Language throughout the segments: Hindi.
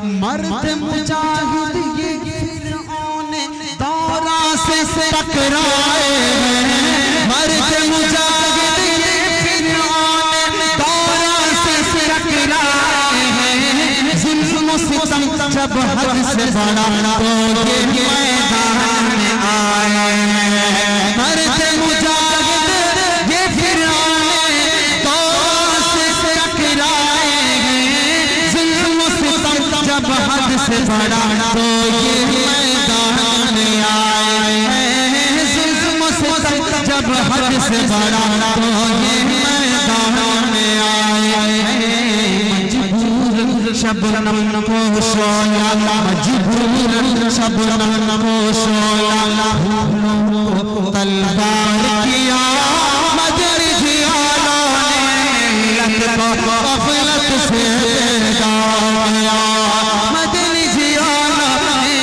मर्द मुजाहिद ये फिरऔन दौरा से टकराए हैं। मर्द मुजाहिद ये फिरऔन दौरा से टकराए हैं। जुल्म सितम जब हद से बड़ा तो ये मैदान में आए हैं। मर्द मुजाहिद ये फिरऔन दौरा से टकराए हैं। जुल्म सितम जब हद से बड़ा तो ये मैदान में आए हैं। जुल्म सितम जब हद से बड़ा तो ये मैदान में आए हैं। मजबूर शबनम पोशोया, मजबूर शबनम पोशोया, तलवार किया मगर जियालों ने लत को गफलत से दाया। मदनी जियालों ने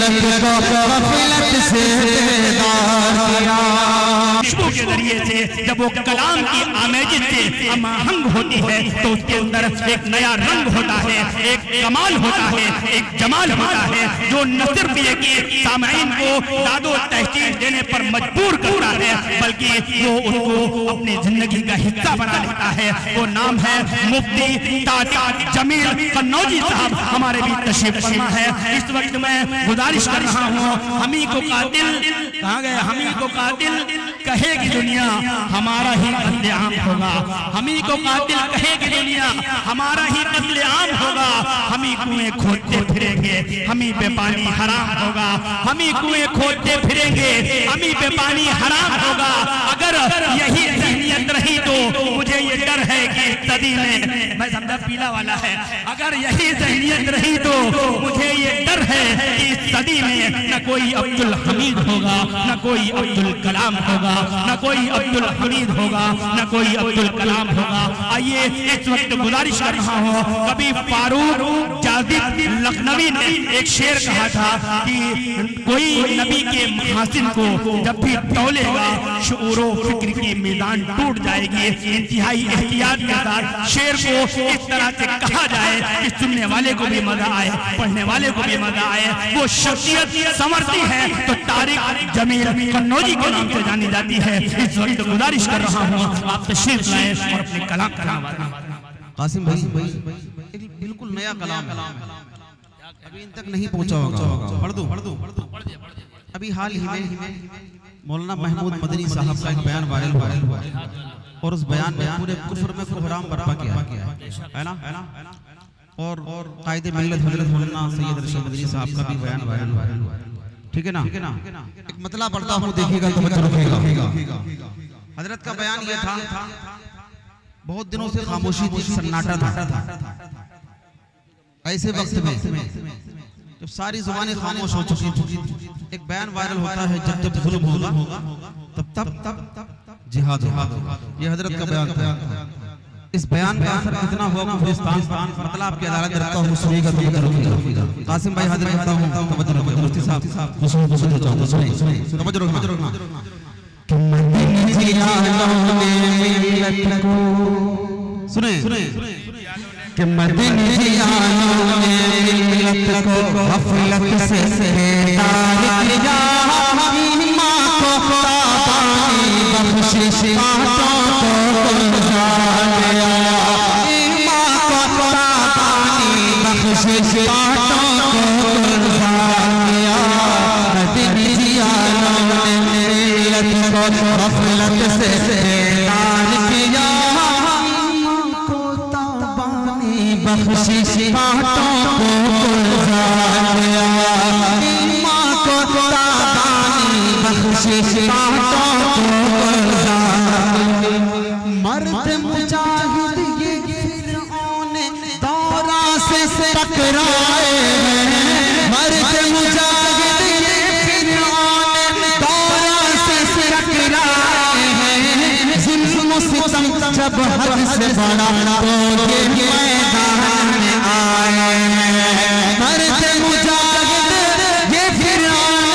लत को गफलत से दाया। के जरिए से जब वो कलाम की आमेजिश से अमाहंग होती है तो उसके अंदर एक नया रंग होता है, एक कमाल होता है, एक जमाल होता है, जो न सिर्फ ये कि सामईन को दादो तहसील देने पर मजबूर करता है बल्कि वो उनको अपनी जिंदगी का हिस्सा बना लेता है। वो नाम है मुफ्ती तारिक जमील कन्नौजी साहब, हमारे भी तशरीफ फरमा है। इस वक्त मैं गुजारिश कर रहा हूँ, हमी को कातिल कहा गया, हमी को कातिल कहेगी दुनिया हमारा ही कत्लेआम होगा। हमी को कातिल कहेगी दुनिया हमारा ही कत्लेआम होगा। हमी कुएं खोदते फिरेंगे, हमी पे पानी हराम होगा। हमी कुएं खोदते फिरेंगे, हमी पे पानी हराम होगा। अगर यही ज़हनियत रही तो मुझे ये डर है कि सदी में, मैं समझा पीला वाला है, अगर यही ज़हनियत रही तो मुझे ये डर है कि सदी में न कोई अब्दुल हमीद होगा, न कोई अब्दुल कलाम होगा, न कोई अब्दुल हमीद होगा, न कोई अब्दुल कलाम होगा। आइए इस वक्त गुजारिश कर रहा हूँ, कभी फारूक जाजिद लखनवी ने एक शेर कहा था कि कोई नबी के महासिन को जब भी तौलेगा शऊरो फिक्र की मीज़ान टूट जाएगी। इंतहाई एहतियात के साथ शेर को इस तरह से कहा जाए कि सुनने वाले को भी मजा आए, पढ़ने वाले को भी मजा आए। वो शख्सियत संवरती है तो तारिक जमील कन्नौजी के नाम से जानी जाती है। इस वक्त गुजारिश कर रहा हूँ आप तशरीफ लाएं और अपने कलाम कासिम भाई एक बिल्कुल नया कलाम है, अभी इन तक नहीं पहुंचा होगा। पढ़ दो। अभी हाल ही में मौलाना महमूद मदनी साहब का एक बयान वायरल हुआ और उस बयान में पूरे कुफ्र में कुफराम बर्पा किया है ना। और कायदे मिल्लत हज़रत मौलाना सैयद अरशद मदनी साहब का भी बयान वायरल हुआ, ठीक है ना। एक मतला पढ़ता हूँ, देखिएगा तवज्जो रखिएगा। हजरत का बयान यह था, बहुत दिनों से खामोशी थी, सन्नाटा था। ऐसे वक्त में जब सारी जुबानें खामोश हो चुकी थी, एक बयान वायरल होता है, जब जब जुल्म होगा तब जिहाद होगा। ये हजरत का बयान था। इस बयान का असर कितना हुआ कुफरिस्तान, मतलब आपकी अदालत में रखता हूँ, सुनिएगा तो कासिम भाई हाजिर करता हूँ, तवज्जो रखिए। मुफ्ती साहब तवज्जो रखना। सुने कि मदनी जियालों ने मिल्लत को गफलत से तार किया। माँ को ताबानी बख्शिश बातों को गुजारा, माँ को ताबानी बख्शिश बातों को गुजारा। मदनी जियालों ने मिल्लत को गफलत से तार किया। बख्शिश बातों को गुजारा, माँ को ताबानी बख्शिश बातों को गुजारा। मर्द मुजाहिद ये फिरऔन दौरा से टकराए हैं। मर्द मुजाहिद ये फिरऔन दौरा से टकराए हैं। जुल्म सितम जब हद से बड़ा तो ये मैदान में आए हैं। मर्द मुजाहिद ये फिरऔन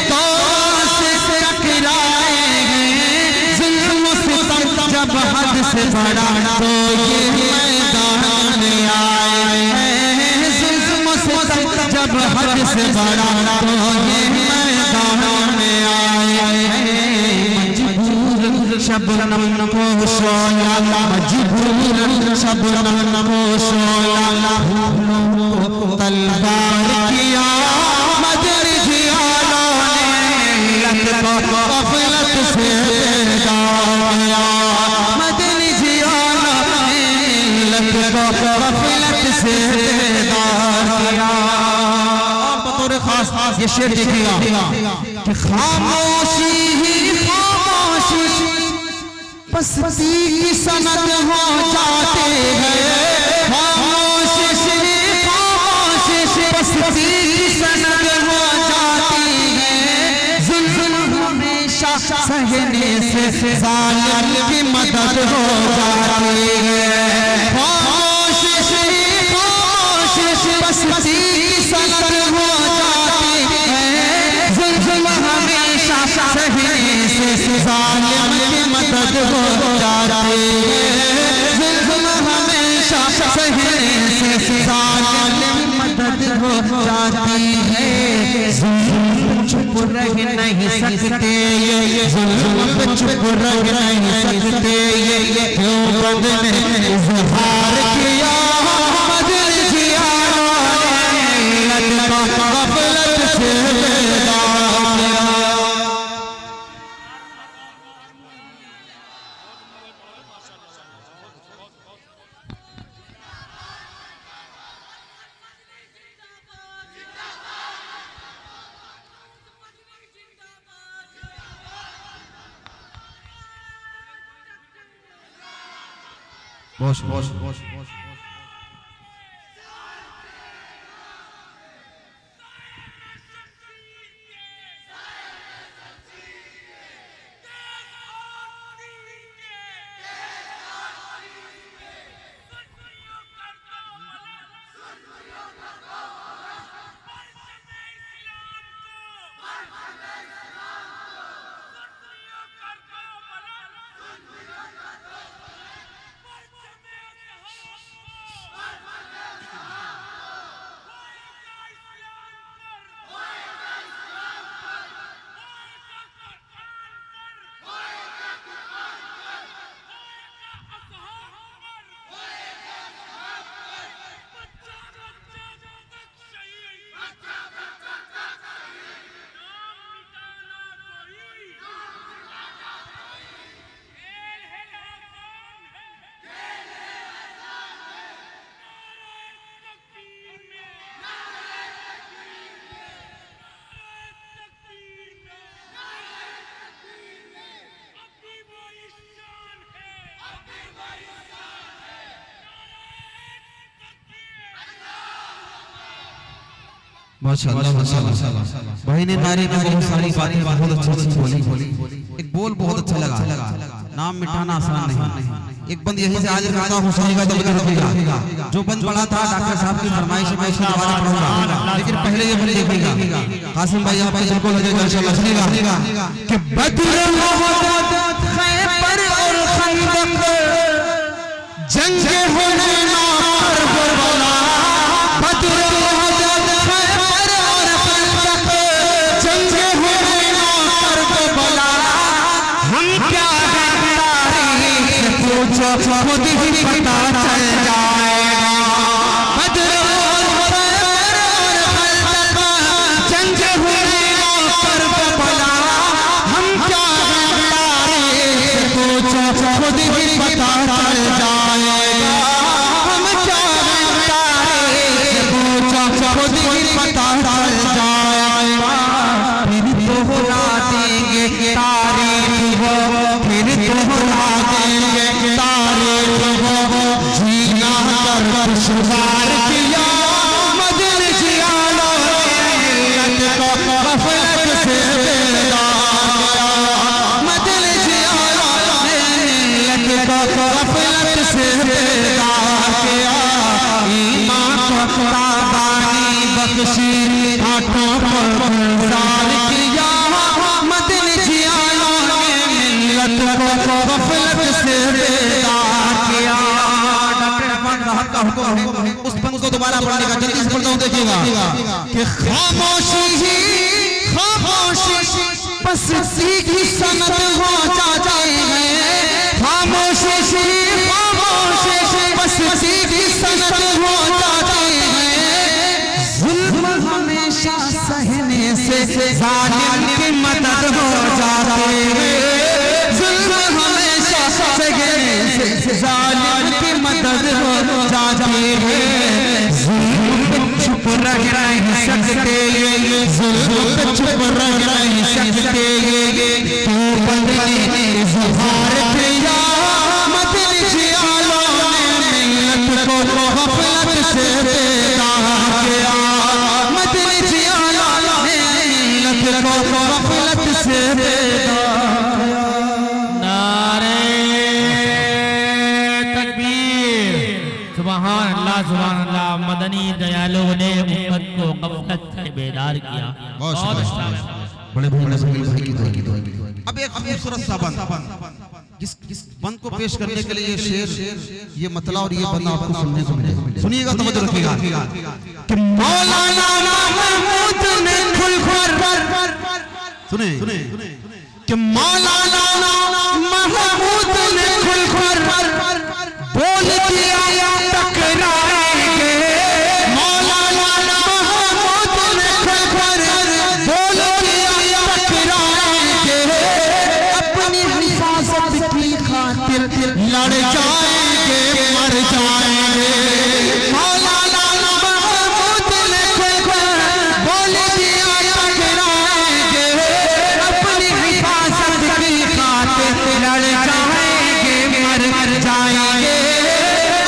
दौर से टकराए हैं। जुल्म सितम जब हद से बड़ा तो ये मैदान में आए हैं। जब हद से बड़ा तो ये मैदान में आए मजबूर शबनम पोशो लाला मजबूर शबनम पोशो लाला तलवार किया मदर जियालों ने लत को गफलत से दाया मदर जियालों ने लत को गफलत से दाया। बतौर खास ये शेर देखिएगा कि खामोशी ही खामोशी पस्ती की सनद हो जाते हैं खामोशी पस्ती की सनद हो जाती है जुल्म हमेशा सहने से जालिम की मदद हो जाती है खामोशी पस्ती की सनद हो जाती है जुल्म हमेशा सहने से जालिम की मदद हो जाती है जुल्म हमेशा सहने से जालिम मदद हो जाती है जुल्म चुप रह नहीं सकते ये जुल्म चुप रह नहीं सकते ये क्यों बंद ने इज़हार किया मदर जियालों ने लत को गफलत से दाया। बोश माशाअल्लाह माशाअल्लाह। भाई ने नारे में बहुत सारी बातें बहुत अच्छी बोली। एक बोल बहुत अच्छा लगा, नाम मिटाना आसान नहीं। एक बंद यहीं से हाजिर करता हूं, सुनिएगा तो रखिएगा। जो बंद पड़ा था डॉक्टर साहब की फरमाइश में इसका दोबारा पढ़ूंगा, लेकिन पहले ये बंद देखिएगा। कासिम भाई आप बिल्कुल लगेगा इंशाअल्लाह, सुनिएगा कि बद्र उहद खैबर और खंदक जंग होने ना करबला बद्र उहद खैबर और खंदक जंग होने ना करबला हम क्या है तारीख पूछो खुद ही पता चल जाएगा। बद्र उहद खैबर और खंदक जंग होने ना करबला हम क्या है तारीख पूछो खुद ही पता चल जाएगा। हम क्या है तारीख पूछो खुद ही पता चल जाएगा। फिर दोहरा देंगे तारीख वो, फिर दोहरा देंगे तारीख वो, जीना कर शुमार किया मदर जियालों ने को गफलत से बेदार, मदर जियालों ने को गफलत से बेदार किया। ईमान को कुराबानी बख्शी आंखों पर गुलजार किया मदर जियालों ने मिल्लत को गफलत से बेदार किया। डॉक्टर इरफान साहब का हुक्म है उस बंद को दोबारा दोबारा पढ़ने का, जल्दी से पढ़ता हूँ देखिएगा कि खामोशी ही खामोशी बस सीधी सनत हो जाते हैं, खामोशी खामोशी बस सीधी सनत हो जाते हैं, जुल्म हमेशा सहने से जालिम की मदद हो जाते हैं, जुल्म हमेशा सहने से जालिम की मदद हो जाती है, जुल्म पे चुप रह नहीं सकते, जुल्म पे चुप रह नहीं सकते, तू बदले इज़हार किया मत जियालो ने मिल्लत को गफलत से बेदार किया, मत जियालो ने मिल्लत को गफलत से बेदार। नारे तकबीर, सुभान अल्लाह सुभान अल्लाह। मदनी दयालुओं ने उम्मत को गफलत से बेदार किया। बहुत अच्छा। बड़े भाई की दुआ। अब एक खूबसूरत सा बंद, जिस बंद को पेश करने के लिए ये शेर, ये मतला और ये बंद आपको सुनने को मिलेगा। सुनिएगा, तवज्जो रखिएगा कि मौलाना महमूद ने खुलकर सुने कि मौलाना महमूद ने खुलकर बोल दिया टकराएंगे, मौलाना महमूद ने खुलकर बोल दिया टकराएंगे, अपनी हिफाजत की खातिर लड़ जाएंगे मर जाएंगे, मौलाना महमूद ने खुलकर बोल दिया टकराएंगे, अपनी हिफाजत की खातिर लड़ जाएंगे मर जाएंगे,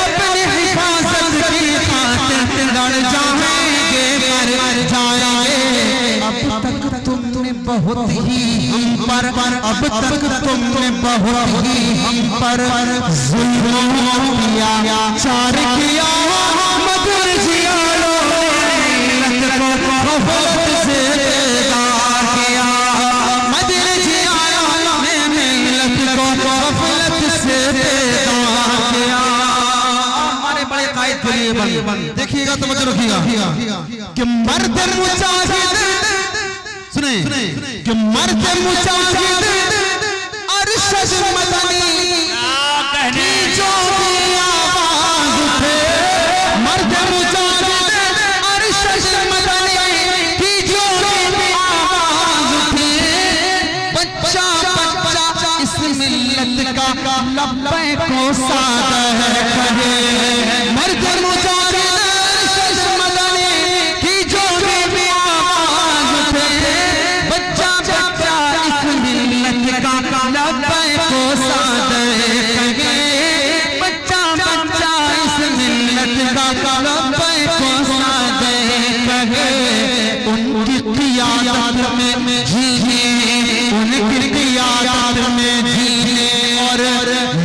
अपनी हिफाजत की खातिर लड़ जाएंगे मर जाएंगे। अब तक तुमने बहुत ही हम पर, अब तक तुमने बहुत ही हम पर जुल्म किया, चार किया, मगर जियालो मिल्लत को गफलत से बेदार किया, मगर जियालो मिल्लत को गफलत से बेदार किया। हमारे बड़े कायद के लिए बंद देखिएगा, तवज्जो रखिएगा कि मर्द मुजाहिद, सुने कि मर्द मुजाहिद अरशद मदनी की जो भी आवाज उठे, मर्द मुजाहिद अरशद मदनी की जो भी आवाज उठे, बच्चा बच्चा इस मिल्लत का लब्बे को सादर करे, मर्द मुजाहिद अरशद मदनी की जो भी आवाज उठे, बच्चा बच्चा इस मिल्लत का लब्बे को सादर करे, बच्चा बच्चा इस मिल्लत का लब्बे को सादर करे, उनकी क़ियादत में जीने, उनकी क़ियादत में जीने और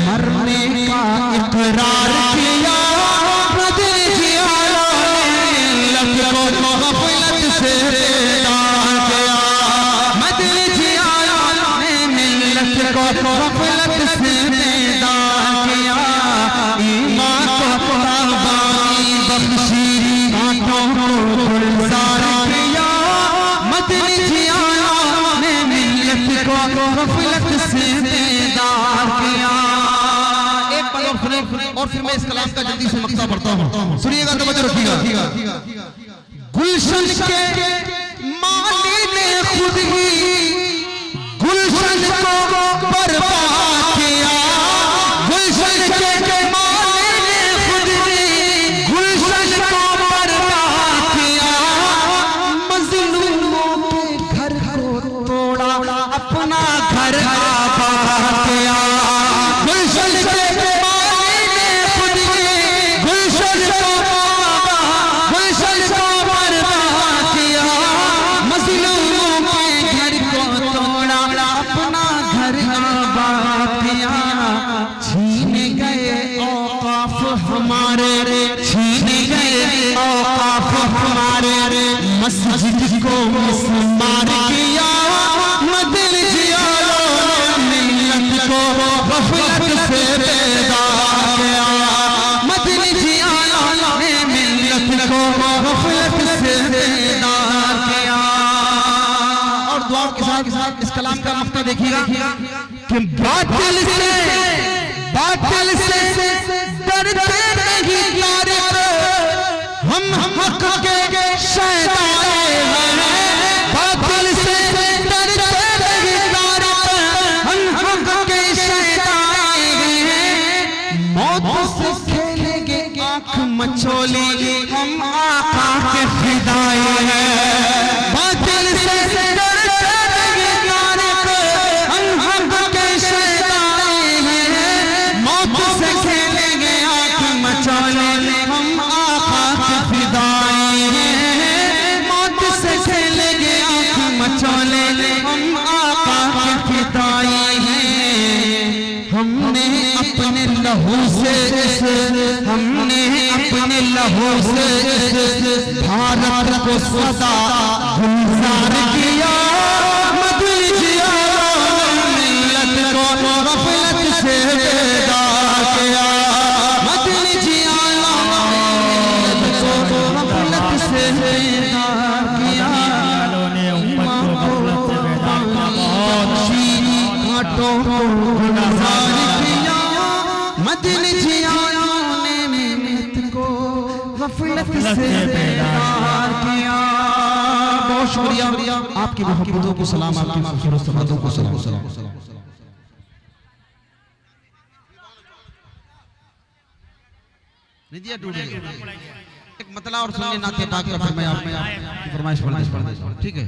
मरने का इकरार किया, बदल जियालो मिल्लत को गफलत से बेदार किया, बदल जियालो मिल्लत को गफलत से बेदार किया, ईमान को कुर्बानी बख्शी, आंखों को गुलजार किया, बदल जियालो मिल्लत को गफलत से बेदार किया। एक पल और फिर मैं इस कलाम का जल्दी से मक्ता पढ़ता हूँ, सुनिएगा, तवज्जो रखिएगा। गुलशन के माली ने खुद ही गुलशन को बर्बाद किया, गुलशन के माली ने खुद ही गुलशन को बर्बाद किया, मजलूमों के घर को तोड़ा, अपना घर आबाद किया, गुलशन के माली ने खुद ही गुलशन को बर्बाद किया, मजलूमों के घर को तोड़ा, अपना घर आबाद किया, छीन गए औकाफ हमारे, छीन गए औकाफ हमारे, मस्जिद को मिस्मार किया, मदल जियालो मिल्लत को गफलत से बेदार किया, मदल जियालो मिल्लत को बेदार किया। और दुआ के साथ इस कलाम का मक्ता देखिएगा कि बातिल से डरते नहीं तारिक, हम हक के शैतान हैं। बातिल से डरते नहीं तारिक, हम हक के शैतान हैं। मौत से खेलेंगे आँख मचोली, हम आका के फिदाई हैं। बातिल से डरते नहीं तारिक, हम हक के शैतान हैं। मौत से खेलेंगे आँख मचोली, हम आका के फिदाई हैं। मौत से खेलेंगे आँख मचोले, हम आका के फिदाई हैं। हमने अपने लहू से भारत को सदा गुलजार किया। मदीना जिया मिल्लत को गफलत से बेदार किया। मदीना जिया मिल्लत को गफलत से बेदार किया। ने उम्मत को गफलत से बेदार किया। बहुत घाटों को गुलजार किया। मदीना जिया गफलत से बेदार किया। बहुत शुक्रिया आपकी मोहब्बतों को सलाम, आपकी खूबसूरत सवालों को सलाम। निदिया टूट गई। एक मतला और सुनिए नाते पाक का फरमाइश पढ़ दे। ठीक है।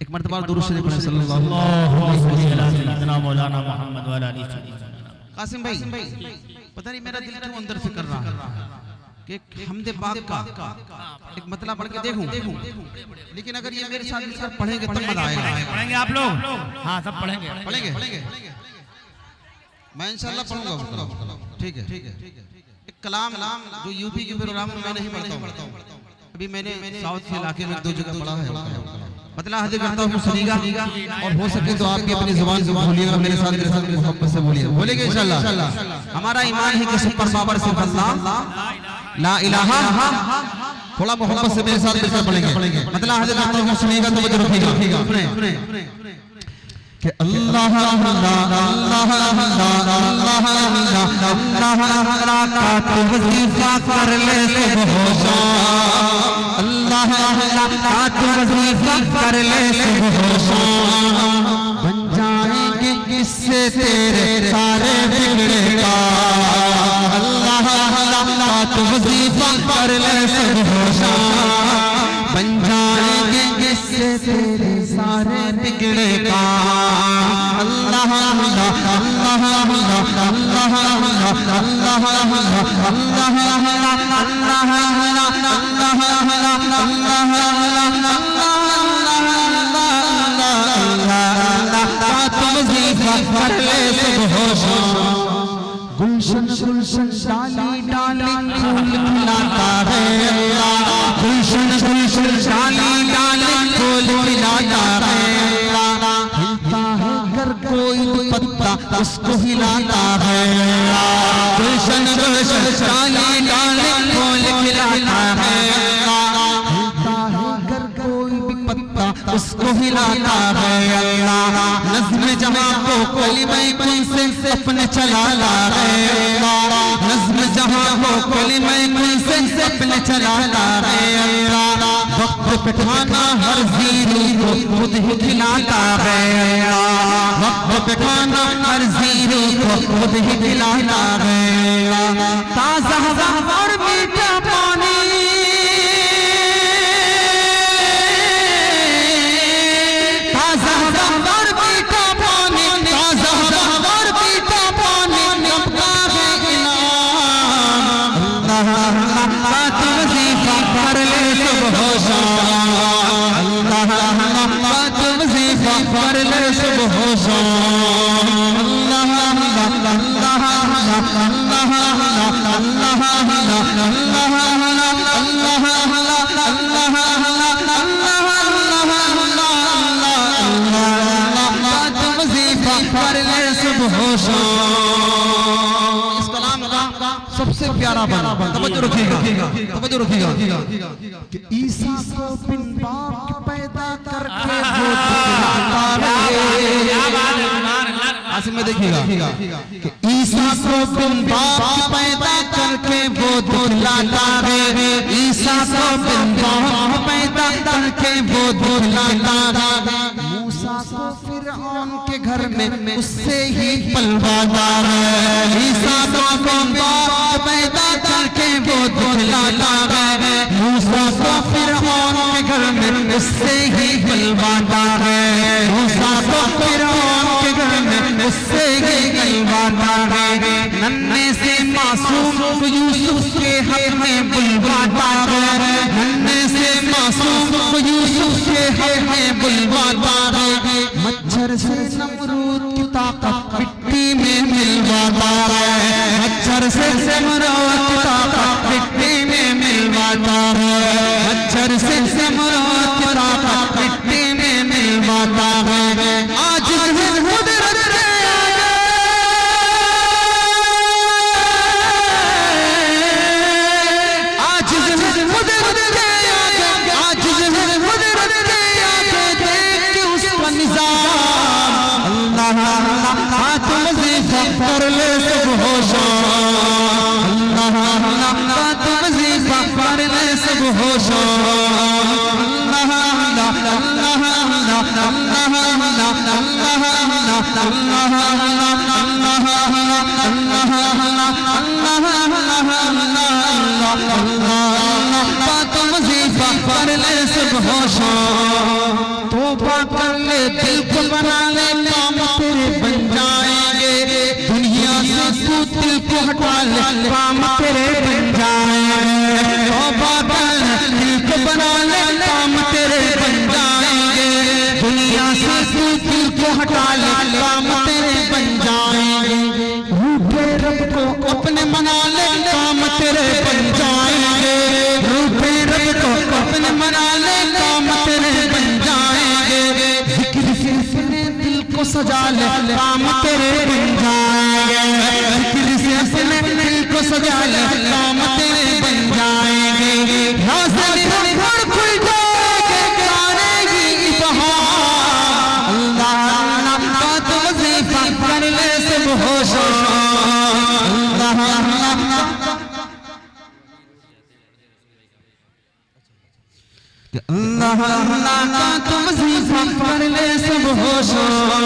एक मर्तबा दुरूद शरीफ पढ़ें सल्लल्लाहु अलैहि वसल्लम। मौलाना मोहम्मद वाला अली कासिम भाई, पता नहीं मेरा दिल क्यों अंदर से कर रहा है कि हमदे पाक का एक मतला पढ़ के देखूं, लेकिन अगर ये मेरे साथ मिलकर पढ़ेंगे तब मजा आएगा। पढ़ेंगे आप लोग? हाँ, सब पढ़ेंगे। मैं इंशाल्लाह पढ़ूंगा। ठीक है। एक कलाम जो यूपी के प्रोग्राम में मैं नहीं पढ़ता हूँ। अभी मैंने साउथ के इलाके में 2 जगह पढ़ा है। मतला हाजिर करता हूँ सुनिएगा, और हो सके तो आप भी अपनी जुबान से बोलिएगा, मेरे साथ मोहब्बत से बोलेंगे इंशाल्लाह। हमारा ईमान है कि सुपर पावर सिर्फ अल्लाह ला इलाहा। थोड़ा मोहब्बत से मेरे साथ मिलकर पढ़ेंगे। मतलब हाजिर करता हूँ, सुनिएगा तो मुझे रखिएगा कि अल्लाह का तो वजीफा कर ले सुबह शाम। अल्लाह का तो वजीफा कर ले सुबह शाम। बन जाएंगे किससे तेरे सारे बिगड़े काम। अल्लाह का तो वजीफा कर ले सुबह शाम। बन जाएंगे किससे तेरे सारे बिगड़े काम। अल्लाह अल्लाह अल्लाह गुलशन गुलशन डाली डाली फूल खिलाता है। गुलशन गुलशन डाली डाली फूल खिलाता है। हिलता है अगर कोई पत्ता उसको हिलाता है। गुलशन गुलशन डाली डाली फूल खिलाता है। हिलता है अगर कोई भी पत्ता उसको हिलाता है। अल्लाह नज़्म जहां को कलिमे कुन से अपने चलाता है। नज़्म जहां को कलिमे कुन से अपने चलाता है। अल्लाह वक्त पे खाना हर ज़ीरू को खुद ही खिलाता है। वक्त पे खाना हर ज़ीरू को खुद ही खिलाता है। ताज़ा हवा और मीठा पानी, ताज़ा हवा और मीठा पानी, ताज़ा हवा और मीठा पानी सबका है इनाम। अल्लाह का तो वजीफा कर ले सुबह शाम। अल्लाह का तो वजीफा कर ले सुबह शाम। अल्लाह अल्लाह अल्लाह अल्लाह सबसे प्यारापन। तवज्जो रखिएगा, तवज्जो रखिएगा कि ईसा को बिन बाप के पैदा करके वो दिखलाता है। आसिम में देखिएगा कि ईसा को बिन बाप के पैदा करके वो दिखलाता है। ईसा को बिन बाप पैदा करके वो दिखलाता है। मूसा को फिरऔन के घर में उससे ही पलवाता है। ईसा को बिन बाप पैदा करके वो दिखलाता है। मूसा को फिरऔन के घर में उससे ही पलवाता है। मूसा को फिरऔन के घर में उससे ही पलवाता है। नन्हे से मासूम यूसुफ के हक में बुलवाता है। नन्हे से मासूम यूसुफ के हक में बुलवाता है। मच्छर से नमरूद की ताकत मिट्टी में मिलवाता है। मच्छर से नमरूद की ताकत मिट्टी में मिलवाता है। मच्छर से नमरूद की ताकत मिट्टी में मिलवाता है। आज कुदरत के आगे, आज कुदरत के आगे, आज कुदरत के आगे देख के उसका निजाम। अल्लाह हाथ वजीफा कर ले सब होशां। अल्लाह हाथ वजीफा कर ले सब होशां। अल्लाह अल्लाह अल्लाह अल्लाह अल्लाह तौबा कर ले, दिल को बना ले, काम तेरे बन जाएंगे। दुनिया से तू दिल को हटा ले, काम तेरे बन जाएंगे। तौबा कर ले, दिल को बना ले, काम तेरे बन जाएंगे। दुनिया से तू दिल को हटा ले, काम तेरे बन जाएंगे। रूठे रब को अपने मना ले, काम तेरे बन जाएंगे। रूठे रब को अपने मना ले, काम तेरे बन जाएंगे। जिक्र से अपने दिल को सजा ले, काम तेरे बन जाएंगे। जिक्र से अपने दिल को सजा ले, काम तेरे बन जाएंगे। राज़ घर खुल जाएंगे, करेगी बहार। अल्लाह का तो वजीफा कर ले सब होशां। अल्लाह अल्लाह का तो वजीफा कर ले सब होशां।